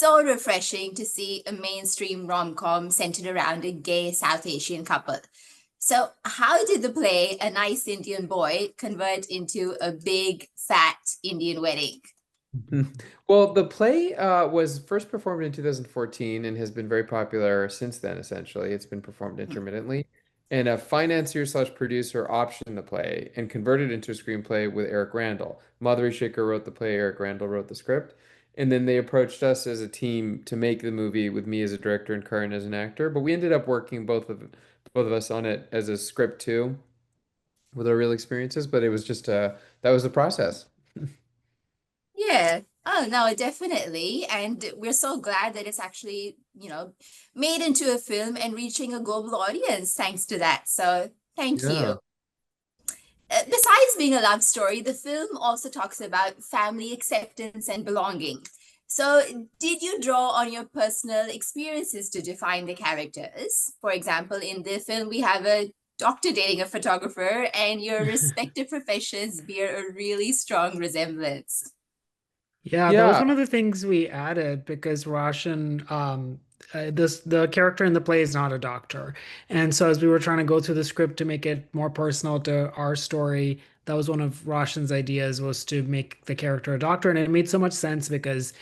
so refreshing to see a mainstream rom-com centered around a gay South Asian couple. So, how did the play A Nice Indian Boy convert into a big, fat Indian wedding? Well, the play was first performed in 2014 and has been very popular since then, essentially. It's been performed intermittently. And a financier slash producer optioned the play and converted it into a screenplay with Eric Randall. Madhuri Shaker wrote the play, Eric Randall wrote the script. And then they approached us as a team to make the movie with me as a director and Karan as an actor. But we ended up working both of us on it as a script too, with our real experiences. But it was just that was the process. Yeah. Oh, no, definitely. And we're so glad that it's actually, made into a film and reaching a global audience thanks to that. So, thank you. Yeah. Besides being a love story, the film also talks about family acceptance and belonging. So, did you draw on your personal experiences to define the characters? For example, in the film, we have a doctor dating a photographer, and your respective professions bear a really strong resemblance. Yeah, that was Yeah. one of the things we added because Roshan, this the character in the play is not a doctor, and so as we were trying to go through the script to make it more personal to our story, that was one of Roshan's ideas was to make the character a doctor, and it made so much sense because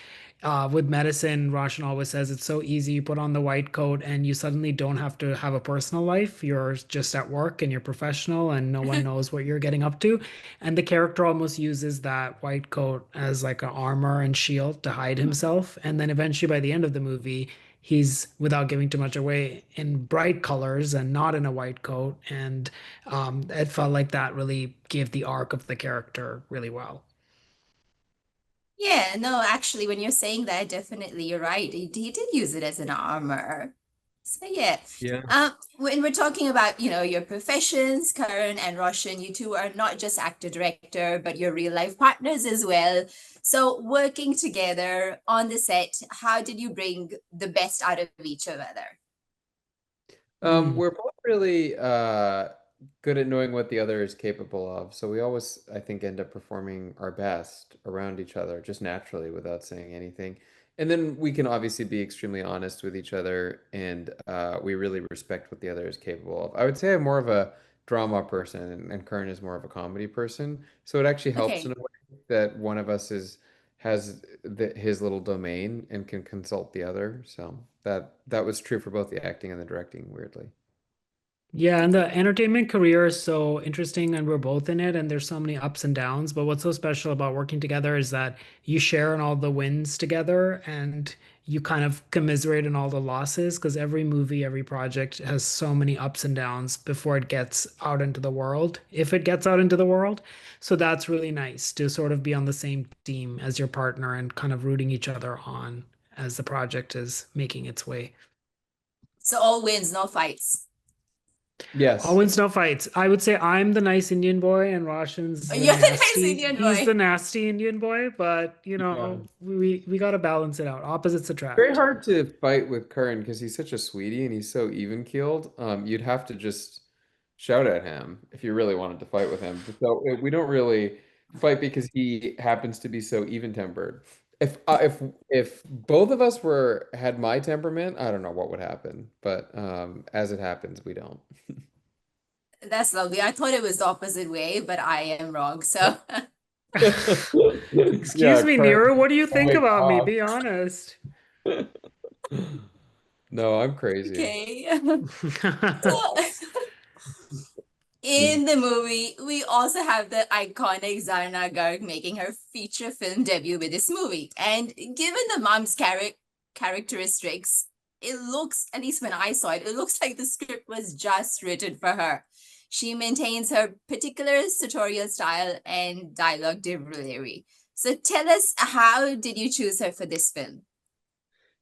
with medicine, Roshan always says it's so easy. You put on the white coat and you suddenly don't have to have a personal life. You're just at work and you're professional and no one knows what you're getting up to. And the character almost uses that white coat as like an armor and shield to hide himself. And then eventually by the end of the movie, he's, without giving too much away, in bright colors and not in a white coat. And it felt like that really gave the arc of the character really well. Yeah, no, actually, when you're saying that, definitely you're right. He did use it as an armor. So yeah. Yeah. When we're talking about, your professions, Karan and Roshan, you two are not just actor director, but you're real life partners as well. So working together on the set, how did you bring the best out of each other? Mm. We're both really good at knowing what the other is capable of. So we always, I think, end up performing our best around each other just naturally without saying anything. And then we can obviously be extremely honest with each other and we really respect what the other is capable of. I would say I'm more of a drama person and Kern is more of a comedy person. So it actually helps in Okay. a way that one of us has his little domain and can consult the other. So that was true for both the acting and the directing, weirdly. Yeah, and the entertainment career is so interesting, and we're both in it, and there's so many ups and downs. But what's so special about working together is that you share in all the wins together, and you kind of commiserate in all the losses because every movie, every project has so many ups and downs before it gets out into the world, if it gets out into the world. So that's really nice to sort of be on the same team as your partner and kind of rooting each other on as the project is making its way. So all wins, no fights. All Yes. wins, no fights. I would say I'm the nice Indian boy and Roshan's the You're the nice nasty. Indian He's the boy. nasty Indian boy, but Yeah. we got to balance it out. Opposites Very attract. hard to fight with Curran because he's such a sweetie and he's so even-keeled. You'd have to just shout at him if you really wanted to fight with him. So we don't really fight because he happens to be so even-tempered. If both of us were had my temperament, I don't know what would happen. But as it happens, we don't. That's lovely. I thought it was the opposite way, but I am wrong. So Excuse Yeah, me, Curran. Neeru. What do you Oh think my about me? God. Be honest. No, I'm crazy. okay. So in the movie, we also have the iconic Zarna Garg making her feature film debut with this movie. And given the mom's characteristics, it looks, at least when I saw it, it looks like the script was just written for her. She maintains her particular sartorial style and dialogue delivery. So tell us, how did you choose her for this film?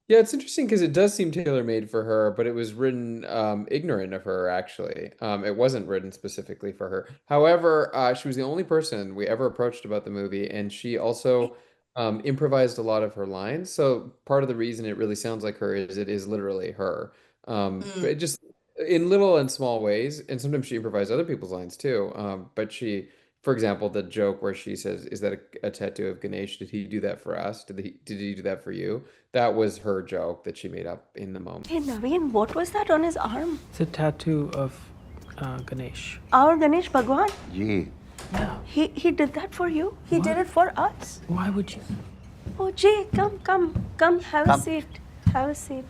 Yeah, it's interesting because it does seem tailor-made for her, but it was written ignorant of her, actually. It wasn't written specifically for her. However, she was the only person we ever approached about the movie, and she also improvised a lot of her lines. So part of the reason it really sounds like her is it is literally her. But Mm. just in little and small ways, and sometimes she improvised other people's lines too. But she for example, the joke where she says, "Is that a tattoo of Ganesh? Did he do that for us? Did he do that for you?" That was her joke that she made up in the moment. Hey Naveen, what was that on his arm? It's a tattoo of Ganesh. Our Ganesh Bhagwan? Gee, Yeah. He did that for you? He did What? it for us? Why would you? Oh, Jay, come, have a Come. seat. Have a seat.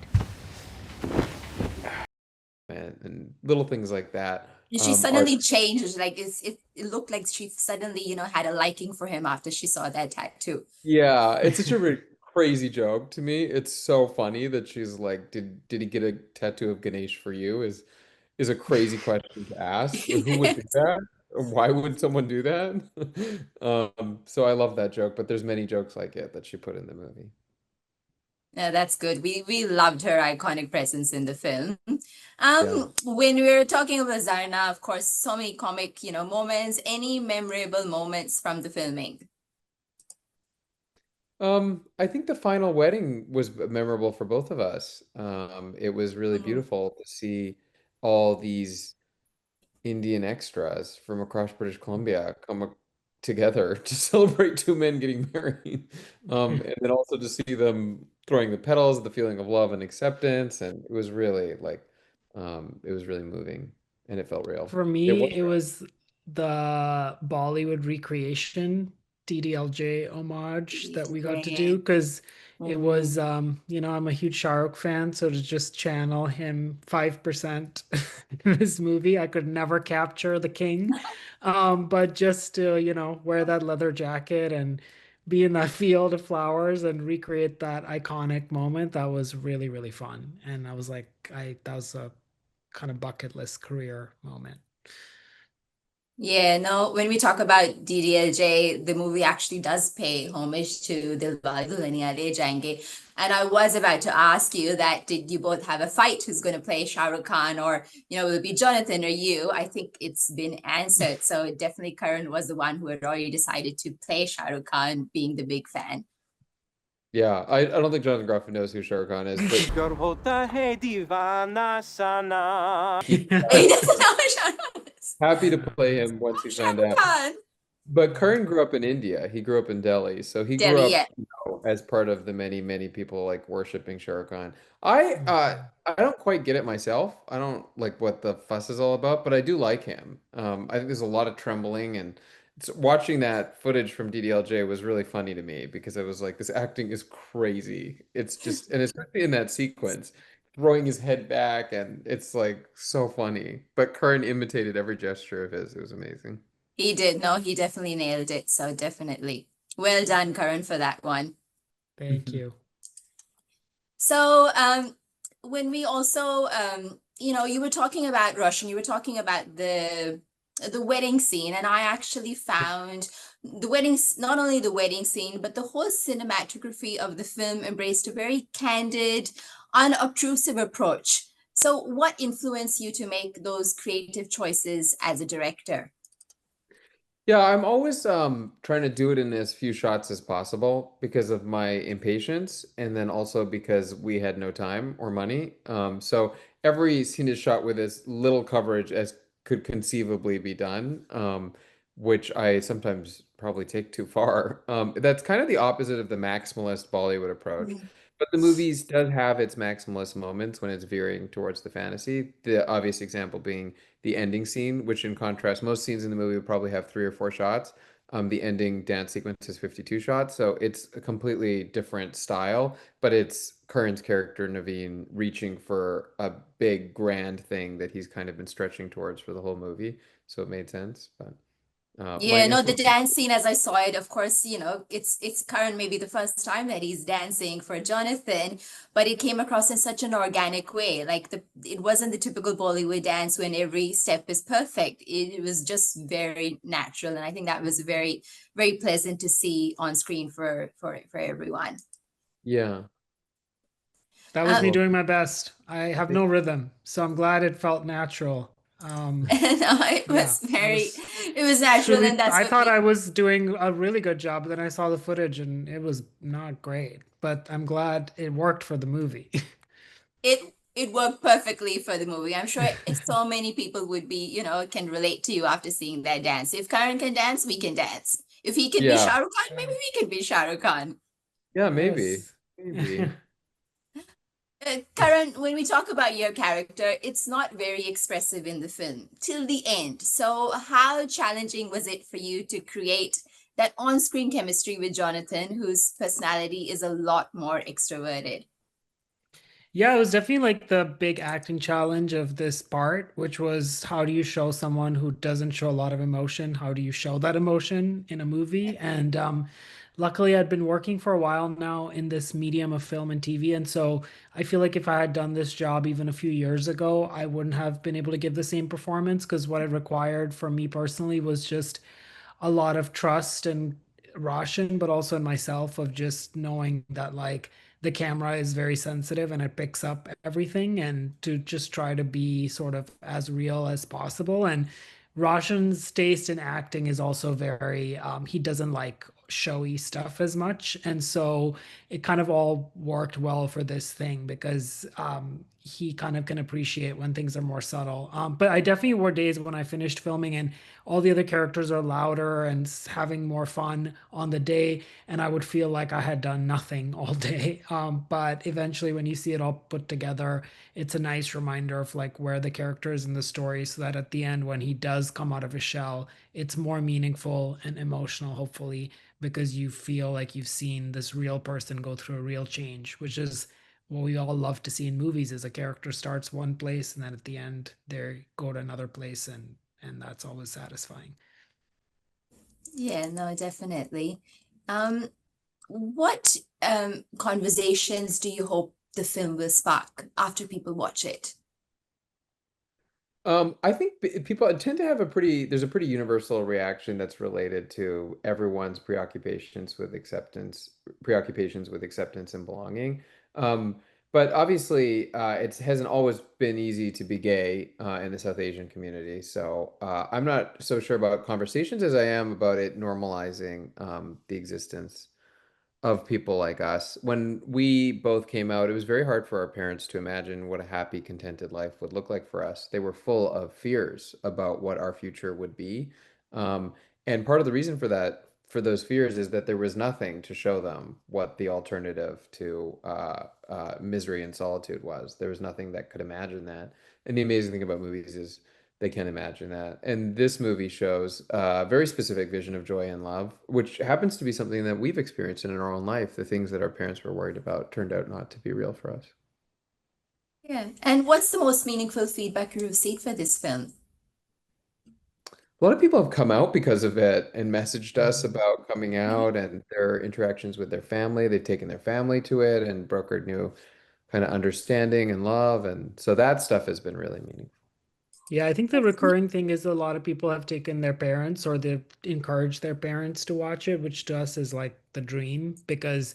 And little things like that And she are suddenly changed. Like it looked like she suddenly, had a liking for him after she saw that tattoo. yeah, it's such a really crazy joke to me. It's so funny that she's like, "Did he get a tattoo of Ganesh for you?" Is a crazy question to ask. Who would do that? Why would someone do that? So I love that joke, but there's many jokes like it that she put in the movie. Yeah, that's good. We loved her iconic presence in the film. Yeah. When we were talking about Zarna, of course, so many comic, moments. Any memorable moments from the filming? I think the final wedding was memorable for both of us. It was really Mhm. beautiful to see all these Indian extras from across British Columbia together to celebrate two men getting married. And then also to see them throwing the petals, the feeling of love and acceptance, and it was really it was really moving, and it felt real. For It me, was it was the Bollywood recreation DDLJ homage that we got to Yeah. do because it Mm. was, I'm a huge Shah Rukh fan, so to just channel him 5% in this movie, I could never capture the king. But just to, wear that leather jacket and be in that field of flowers and recreate that iconic moment, that was really, really fun. And I was like, that was a kind of bucket list career moment. Yeah, no, when we talk about DDLJ, the movie actually does pay homage to Dilwale Dulhaniya Le Jayenge. And I was about to ask you that did you both have a fight who's going to play Shah Rukh Khan or, will it be Jonathan or you? I think it's been answered. So definitely Karan was the one who had already decided to play Shah Rukh Khan, being the big fan. Yeah, I don't think Jonathan Groff knows who Shah Rukh Khan is, but Kar hota hai deewana sana. he He doesn't know who Shah Rukh is. happy to play him once he Shah found Rukh out. Khan. But Karan grew up in India. He grew up in Delhi, so he grew Delhi, up, yeah. as part of the many, many people like worshiping Shah Rukh Khan. I don't quite get it myself. I don't like what the fuss is all about, but I do like him. I think there's a lot of trembling, and watching that footage from DDLJ was really funny to me because I was like, this acting is crazy. It's just, and especially in that sequence, throwing his head back, and it's like so funny. But Karan imitated every gesture of his. It was amazing. He did. No, he definitely nailed it. So definitely. Well done, Karan, for that one. Thank you. So, when we also, you were talking about Russian, you were talking about the wedding scene, and I actually found the not only the wedding scene, but the whole cinematography of the film embraced a very candid, unobtrusive approach. So, what influenced you to make those creative choices as a director? Yeah, I'm always trying to do it in as few shots as possible because of my impatience, and then also because we had no time or money. So every scene is shot with as little coverage as could conceivably be done, which I sometimes probably take too far. That's kind of the opposite of the maximalist Bollywood approach. Mhm. But the movies does have its maximalist moments when it's veering towards the fantasy. The obvious example being the ending scene, which in contrast, most scenes in the movie would probably have 3 or 4 shots. The ending dance sequence is 52 shots, so it's a completely different style, but it's Karan's character Naveen reaching for a big grand thing that he's kind of been stretching towards for the whole movie, so it made sense. But my Yeah, no, the influence, dance scene as I saw it, of course, it's Karan maybe the first time that he's dancing for Jonathan, but it came across in such an organic way. Like it wasn't the typical Bollywood dance when every step is perfect. It was just very natural, and I think that was very, very pleasant to see on screen for everyone. yeah. That was me Um, Well, doing my best. I have no rhythm, so I'm glad it felt natural. and it Yeah, was it was natural, and that's I what thought I was doing a really good job, but then I saw the footage and it was not great. But I'm glad it worked for the movie. it It worked perfectly for the movie. I'm sure so many people would be, can relate to you after seeing that dance. If Karan can dance, we can dance. If he can be Yeah. Shah Rukh Khan, maybe Right. we can be Shah Rukh Khan. Yeah, maybe. Yes. Maybe. Karan, when we talk about your character, it's not very expressive in the film till the end. So, how challenging was it for you to create that on screen chemistry with Jonathan, whose personality is a lot more extroverted? Yeah, it was definitely like the big acting challenge of this part, which was how do you show someone who doesn't show a lot of emotion? How do you show that emotion in a movie? And luckily, I'd been working for a while now in this medium of film and TV. And so I feel like if I had done this job even a few years ago, I wouldn't have been able to give the same performance because what it required from me personally was just a lot of trust and Roshan, but also in myself of just knowing that like the camera is very sensitive and it picks up everything and to just try to be sort of as real as possible. And Roshan's taste in acting is also very, he doesn't like showy stuff as much. And so it kind of all worked well for this thing because he kind of can appreciate when things are more subtle. But I definitely were days when I finished filming and all the other characters are louder and having more fun on the day, and I would feel like I had done nothing all day. But eventually, when you see it all put together, it's a nice reminder of like where the character is in the story, so that at the end, when he does come out of his shell, it's more meaningful and emotional, hopefully, because you feel like you've seen this real person go through a real change, which is what we all love to see in movies is a character starts one place and then at the end they go to another place and that's always satisfying. Yeah, no, definitely. Um, what conversations do you hope the film will spark after people watch it? I think people tend to have there's a pretty universal reaction that's related to everyone's preoccupations with acceptance and belonging. Um, but obviously, it hasn't always been easy to be gay in the South Asian community. So I'm not so sure about conversations as I am about it normalizing the existence of people like us. When we both came out, it was very hard for our parents to imagine what a happy, contented life would look like for us. They were full of fears about what our future would be. Um, and part of the reason for that, for those fears, is that there was nothing to show them what the alternative to misery and solitude was. There was nothing that could imagine that. And the amazing thing about movies is they can imagine that. And this movie shows a very specific vision of joy and love, which happens to be something that we've experienced in our own life. The things that our parents were worried about turned out not to be real for us. Yeah. And what's the most meaningful feedback you received for this film? A lot of people have come out because of it and messaged us Mhm. about coming Mhm. out and their interactions with their family. They've taken their family to it and brokered new kind of understanding and love. And so that stuff has been really meaningful. Yeah, I think the recurring thing is a lot of people have taken their parents or they've encouraged their parents to watch it, which to us is like the dream because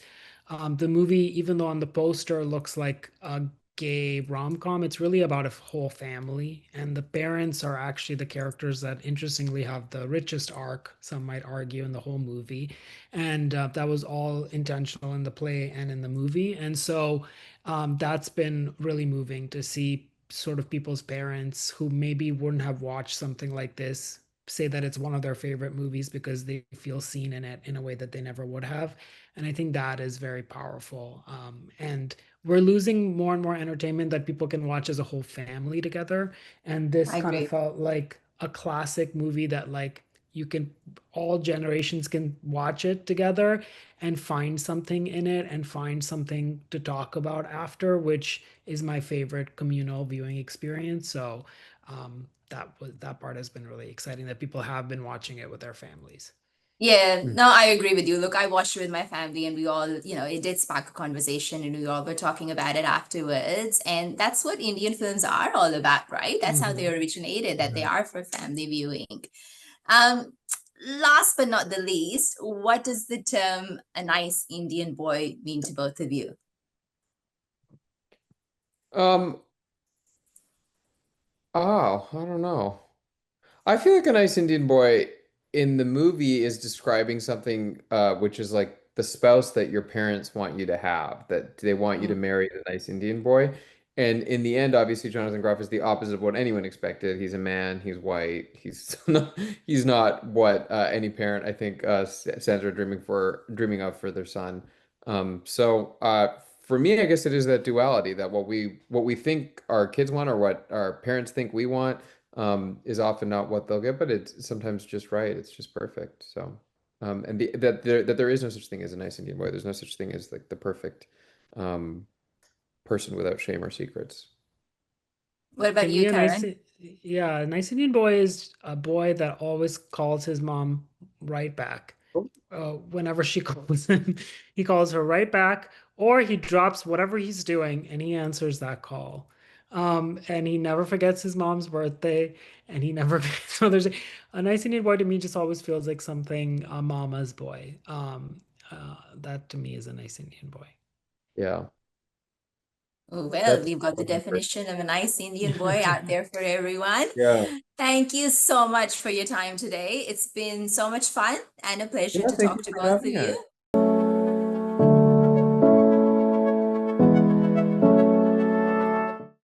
the movie, even though on the poster looks like a gay rom-com, it's really about a whole family. And the parents are actually the characters that interestingly have the richest arc, some might argue, in the whole movie. And that was all intentional in the play and in the movie. And so that's been really moving to see sort of people's parents who maybe wouldn't have watched something like this say that it's one of their favorite movies because they feel seen in it in a way that they never would have. And I think that is very powerful. And we're losing more and more entertainment that people can watch as a whole family together. And this I kind of agree. felt like a classic movie that like you can all generations can watch it together and find something in it and find something to talk about after, which is my favorite communal viewing experience. So that part has been really exciting that people have been watching it with their families. Yeah, Mm. no, I agree with you. Look, I watched it with my family and we all, it did spark a conversation and we all were talking about it afterwards. And that's what Indian films are all about, right? That's how they Mhm. originated, that they Right. are for family viewing. Um, Last but not the least, what does the term a nice Indian boy mean to both of you? Um, I don't know. I feel like a nice Indian boy in the movie is describing something which is like the spouse that your parents want you to have, that they want you to Mm. marry a nice Indian boy. And in the end, obviously, Jonathan Groff is the opposite of what anyone expected. He's a man. He's white. He's not what any parent, I think, Sandra dreaming of for their son. For me, I guess it is that duality that what we think our kids want or what our parents think we want is often not what they'll get, but it's sometimes just right. It's just perfect. That there is no such thing as a nice Indian boy. There's no such thing as like the perfect um, person without shame or secrets. What about To you, me, Karen? a nice Indian boy is a boy that always calls his mom right back. Whenever she calls him, he calls her right back, or he drops whatever he's doing and he answers that call. And he never forgets his mom's birthday, and he never forgets Mother's Day. A nice Indian boy to me just always feels like something a mama's boy. That to me is a nice Indian boy. Yeah, Oh, well, that's we've got the definition of a nice Indian boy out there for everyone. yeah. Thank you so much for your time today. It's been so much fun and a pleasure Yeah, to thank talk you to for both of having you. us.